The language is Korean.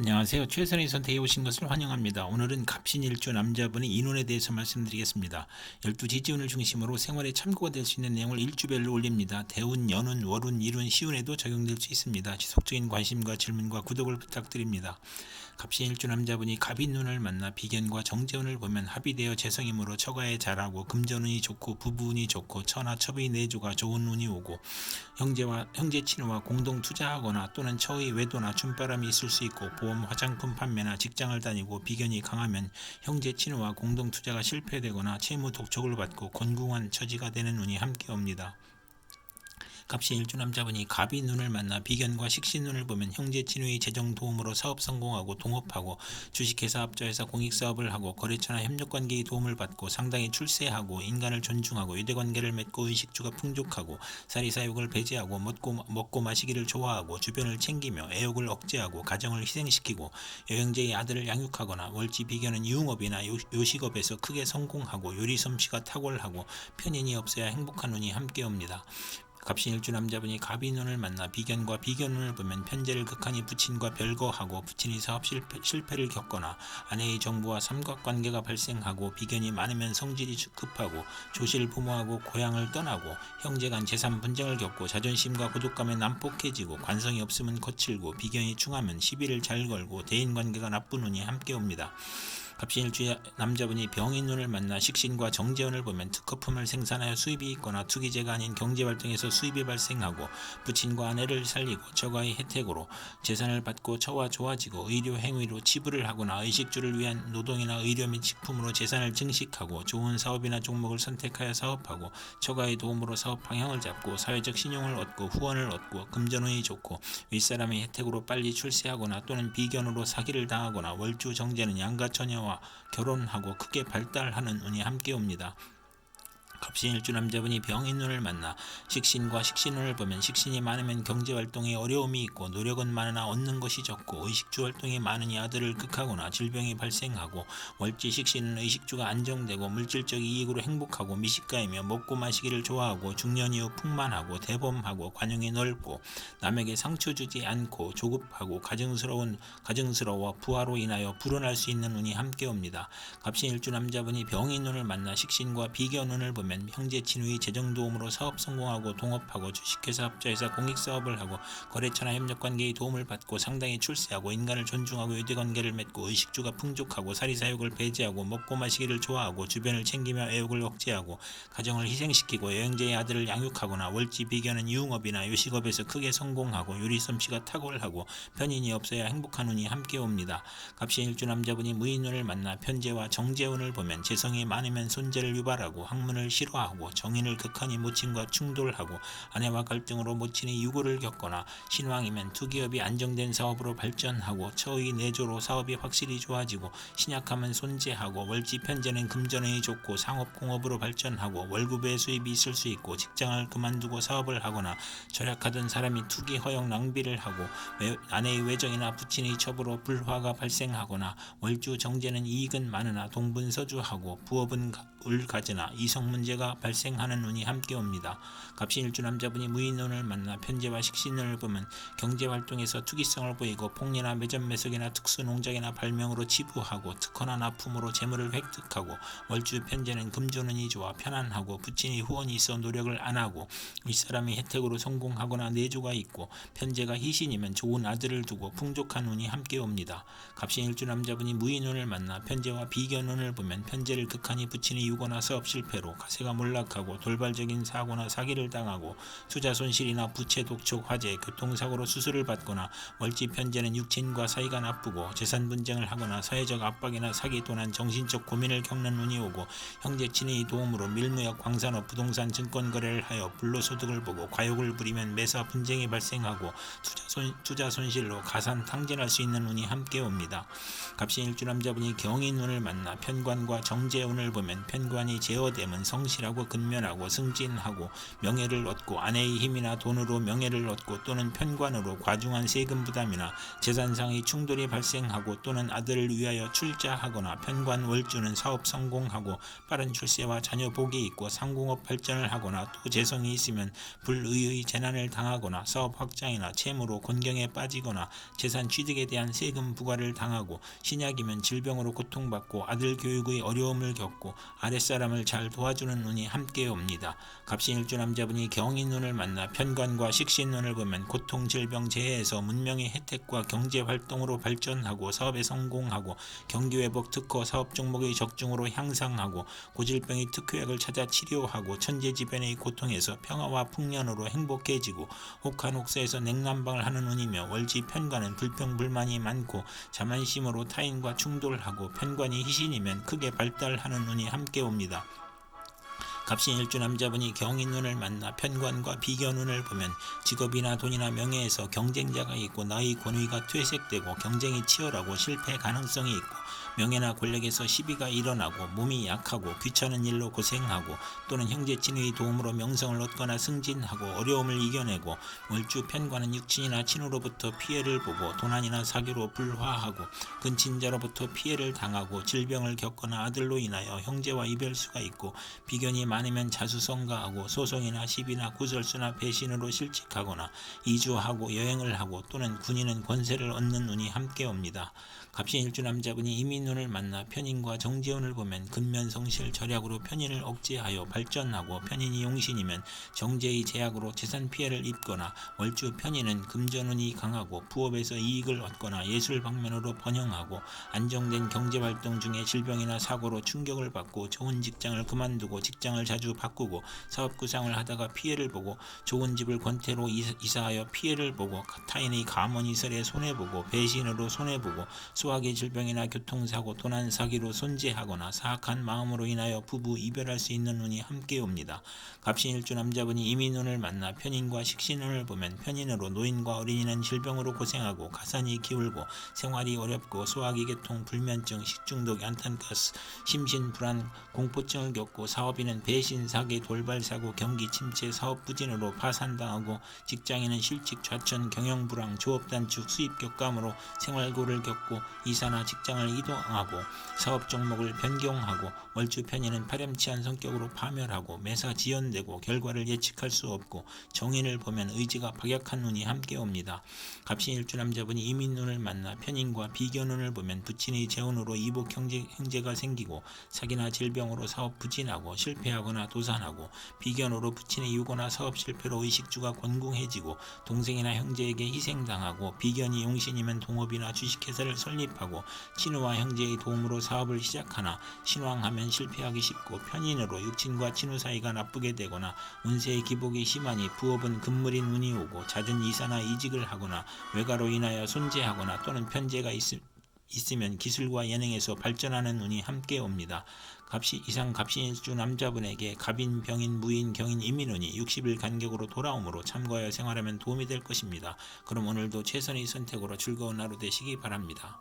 안녕하세요. 최선의 선택해 오신 것을 환영합니다. 오늘은 갑신일주 남자분의 인혼에 대해서 말씀드리겠습니다. 12지지운을 중심으로 생활에 참고가 될 수 있는 내용을 일주별로 올립니다. 대운, 연운, 월운, 일운, 시운에도 적용될 수 있습니다. 지속적인 관심과 질문과 구독을 부탁드립니다. 갑신일주 남자분이 갑인운을 만나 비견과 정제운을 보면 합의되어 재성이므로 처가에 잘하고 금전운이 좋고 부부운이 좋고 처나 첩의 내조가 좋은 운이 오고 형제 친구와 공동 투자하거나 또는 처의 외도나 춤바람이 있을 수 있고 보험 화장품 판매나 직장을 다니고 비견이 강하면 형제 친구와 공동 투자가 실패되거나 채무 독촉을 받고 곤궁한 처지가 되는 운이 함께 옵니다. 갑신일주 남자분이 갑이 눈을 만나 비견과 식신눈을 보면 형제 친구의 재정 도움으로 사업 성공하고 동업하고 주식회사 합자해서 공익사업을 하고 거래처나 협력관계의 도움을 받고 상당히 출세하고 인간을 존중하고 유대관계를 맺고 의식주가 풍족하고 사리사욕을 배제하고 먹고 마시기를 좋아하고 주변을 챙기며 애욕을 억제하고 가정을 희생시키고 여행제의 아들을 양육하거나 월지 비견은 유흥업이나 요식업에서 크게 성공하고 요리솜씨가 탁월하고 편인이 없어야 행복한 운이 함께 옵니다. 갑신일주 남자분이 갑인운을 만나 비견과 비견운을 보면 편제를 극한히 부친과 별거하고 부친이 사업 실패를 겪거나 아내의 정부와 삼각관계가 발생하고 비견이 많으면 성질이 급하고 조실 부모하고 고향을 떠나고 형제간 재산 분쟁을 겪고 자존심과 고독감에 난폭해지고 관성이 없으면 거칠고 비견이 충하면 시비를 잘 걸고 대인관계가 나쁜 운이 함께 옵니다. 갑신일주 남자분이 병인운을 만나 식신과 정제운을 보면 특허품을 생산하여 수입이 있거나 투기제가 아닌 경제활동에서 수입이 발생하고 부친과 아내를 살리고 처가의 혜택으로 재산을 받고 처와 좋아지고 의료 행위로 치부를 하거나 의식주를 위한 노동이나 의료 및 식품으로 재산을 증식하고 좋은 사업이나 종목을 선택하여 사업하고 처가의 도움으로 사업 방향을 잡고 사회적 신용을 얻고 후원을 얻고 금전운이 좋고 윗사람의 혜택으로 빨리 출세하거나 또는 비견으로 사기를 당하거나 월주 정제는 양가처녀와 결혼하고 크게 발달하는 운이 함께 옵니다. 갑신일주 남자분이 병인운을 만나 식신과 식신운을 보면 식신이 많으면 경제활동에 어려움이 있고 노력은 많으나 얻는 것이 적고 의식주 활동이 많으니 아들을 극하거나 질병이 발생하고 월지 식신은 의식주가 안정되고 물질적 이익으로 행복하고 미식가이며 먹고 마시기를 좋아하고 중년 이후 풍만하고 대범하고 관용이 넓고 남에게 상처 주지 않고 조급하고 가증스러워 부하로 인하여 불운할 수 있는 운이 함께 옵니다. 갑신일주 남자분이 병인운을 만나 식신과 비견운을 보면 형제 친구의 재정 도움으로 사업 성공하고 동업하고 주식회사 합자해서 공익사업을 하고 거래처나 협력관계의 도움을 받고 상당히 출세하고 인간을 존중하고 유대관계를 맺고 의식주가 풍족하고 사리사욕을 배제하고 먹고 마시기를 좋아하고 주변을 챙기며 애욕을 억제하고 가정을 희생시키고 여행제의 아들을 양육하거나 월지 비견은 유흥업이나 요식업에서 크게 성공하고 요리솜씨가 탁월하고 편인이 없어야 행복한 운이 함께 옵니다. 갑신일주 남자분이 무인운을 만나 편제와 정제운을 보면 재성이 많으면 손재를 유발하고 학문을 싫어하고 정인을 극한히 모친과 충돌하고 아내와 갈등으로 모친이 유고를 겪거나 신왕이면 투기업이 안정된 사업으로 발전하고 처의 내조로 사업이 확실히 좋아지고 신약하면 손재하고 월지 편제는 금전운이 좋고 상업공업으로 발전하고 월급의 수입이 있을 수 있고 직장을 그만두고 사업을 하거나 절약하던 사람이 투기 허용 낭비를 하고 아내의 외정이나 부친의 첩으로 불화가 발생하거나 월주 정제는 이익은 많으나 동분서주하고 부업은 울가지나 이성 문제가 발생하는 운이 함께 옵니다. 갑신일주 남자분이 무인운을 만나 편제와 식신운을 보면 경제활동에서 투기성을 보이고 폭리나 매점 매석이나 특수농장이나 발명으로 치부하고 특허나 납품으로 재물을 획득하고 월주 편제는 금전운이 좋아 편안하고 부친이 후원이 있어 노력을 안하고 윗사람의 혜택으로 성공하거나 내조가 있고 편제가 희신이면 좋은 아들을 두고 풍족한 운이 함께 옵니다. 갑신일주 남자분이 무인운을 만나 편제와 비견운을 보면 편제를 극한히 부친이 유고나 사업 실패로 가세가 몰락하고 돌발적인 사고나 사기를 당하고 투자 손실이나 부채 독촉 화재 교통사고로 수술을 받거나 월지 편제는 육친과 사이가 나쁘고 재산 분쟁을 하거나 사회적 압박이나 사기 또는 정신적 고민을 겪는 운이 오고 형제 친의 도움으로 밀무역 광산업 부동산 증권 거래를 하여 불로소득을 보고 과욕을 부리면 매사 분쟁이 발생하고 투자 손실로 가산 탕진할 수 있는 운이 함께 옵니다. 갑신일주 남자분이 경인운을 만나 편관과 정제운을 보면 편관이 제어되면 성실하고 근면하고 승진하고 명예를 얻고 아내의 힘이나 돈으로 명예를 얻고 또는 편관으로 과중한 세금 부담이나 재산상의 충돌이 발생하고 또는 아들을 위하여 출자하거나 편관 월주는 사업 성공하고 빠른 출세와 자녀 복이 있고 상공업 발전을 하거나 또 재성이 있으면 불의의 재난을 당하거나 사업 확장이나 채무로 곤경에 빠지거나 재산 취득에 대한 세금 부과를 당하고, 신약이면 질병으로 고통받고 아들 교육의 어려움을 겪고 아랫사람을 잘 도와주는 운이 함께 옵니다. 갑신일주 남자분이 경인운을 만나 편관과 식신운을 보면 고통, 질병, 재해에서 문명의 혜택과 경제활동으로 발전하고 사업에 성공하고 경기회복, 특허, 사업 종목의 적중으로 향상하고 고질병의 특효약을 찾아 치료하고 천재지변의 고통에서 평화와 풍년으로 행복해지고 혹한혹사에서 냉난방을 하는 운이며, 월지 편관은 불평불만이 많고 자만심으로 타인과 충돌하고 편관이 희신이면 크게 발달하는 운이 함께 옵니다. 갑신일주 남자분이 경인운을 만나 편관과 비견운을 보면 직업이나 돈이나 명예에서 경쟁자가 있고 나의 권위가 퇴색되고 경쟁이 치열하고 실패 가능성이 있고 명예나 권력에서 시비가 일어나고 몸이 약하고 귀찮은 일로 고생하고 또는 형제친의 도움으로 명성을 얻거나 승진하고 어려움을 이겨내고, 월주 편관은 육친이나 친후로부터 피해를 보고 도난이나 사기로 불화하고 근친자로부터 피해를 당하고 질병을 겪거나 아들로 인하여 형제와 이별수가 있고, 비견이 많으면 자수성가하고 소송이나 시비나 구설수나 배신으로 실직하거나 이주하고 여행을 하고 또는 군인은 권세를 얻는 운이 함께 옵니다. 갑신일주 남자분이 이민운을 만나 편인과 정제운을 보면 근면성실 절약으로 편인을 억제하여 발전하고, 편인이 용신이면 정제의 제약으로 재산 피해를 입거나, 월주 편인은 금전운이 강하고 부업에서 이익을 얻거나 예술 방면으로 번영하고 안정된 경제활동 중에 질병이나 사고로 충격을 받고 좋은 직장을 그만두고 직장을 자주 바꾸고 사업 구상을 하다가 피해를 보고 좋은 집을 권태로 이사하여 피해를 보고 타인의 감언이설에 손해보고 배신으로 손해보고 수학의 질병이나 교통사고, 도난, 사기로 손재하거나 사악한 마음으로 인하여 부부 이별할 수 있는 운이 함께 옵니다. 갑신일주 남자분이 이민운을 만나 편인과 식신운을 보면 편인으로 노인과 어린이는 질병으로 고생하고 가산이 기울고 생활이 어렵고 소화기 계통, 불면증, 식중독, 안탄가스, 심신불안, 공포증을 겪고, 사업인은 배신, 사기, 돌발사고, 경기 침체, 사업 부진으로 파산당하고, 직장인은 실직, 좌천, 경영불황, 조업단축, 수입 격감으로 생활고를 겪고 이사나 직장을 이동하고 사업 종목을 변경하고, 월주 편인은 파렴치한 성격으로 파멸하고 매사 지연되고 결과를 예측할 수 없고, 정인을 보면 의지가 박약한 운이 함께 옵니다. 갑신일주 남자분이 이민운을 만나 편인과 비견운을 보면 부친의 재운으로 이복 형제가 생기고 사기나 질병으로 사업 부진하고 실패하거나 도산하고, 비견으로 부친의 유고나 사업 실패로 의식주가 곤궁해지고 동생이나 형제에게 희생당하고, 비견이 용신이면 동업이나 주식회사를 설립하고 친후와 형제의 도움으로 사업을 시작하나 신왕하면 실패하기 쉽고, 편인으로 육친과 친후 사이가 나쁘게 되거나 운세의 기복이 심하니 부업은 금물인 운이 오고 잦은 이사나 이직을 하거나 외가로 인하여 손재하거나 또는 편재가 있으면 기술과 예능에서 발전하는 운이 함께 옵니다. 이상 갑신일주 남자분에게 갑인, 병인, 무인, 경인, 이민운이 60일 간격으로 돌아오므로 참고하여 생활하면 도움이 될 것입니다. 그럼 오늘도 최선의 선택으로 즐거운 하루 되시기 바랍니다.